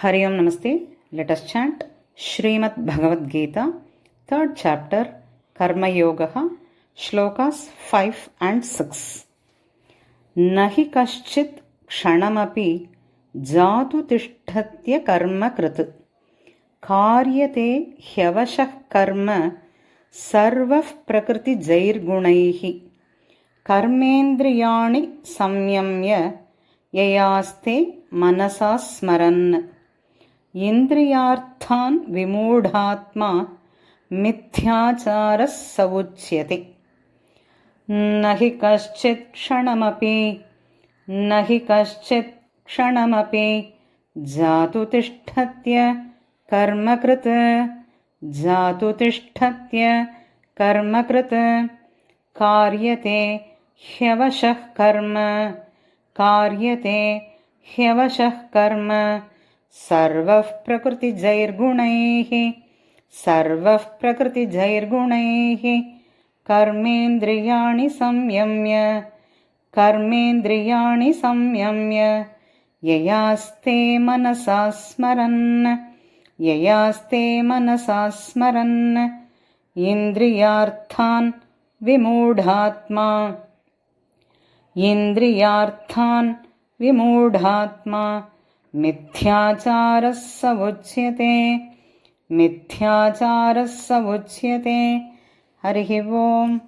Hari Om Namaste. Let us chant Srimad Bhagavad Gita, 3rd chapter, Karma Yoga, Shlokas 5 and 6. Nahi kaschit kshanamapi jatu tishthatya karma krit. Karyate hyavashah karma sarvav prakriti jairgunaihi. Karmendriyani samyamya yayaste manasa smaran. ఇంద్రియార్థాన్ విమూఢాత్మా మిథ్యాచారః సవుచ్యతే. నహి కశ్చిత్ క్షణమపి జాతు తిష్ఠత్య కర్మకృత్ కార్యతే హ్యవశః కర్మ सर्वः प्रकृतिजैर्गुणैः कर्मेन्द्रियाणि संयम्य ययास्ते मनसा स्मरन् इन्द्रियार्थान् विमूढात्मा मिथ्याचारः सवुच्यते. हरिः ओम्.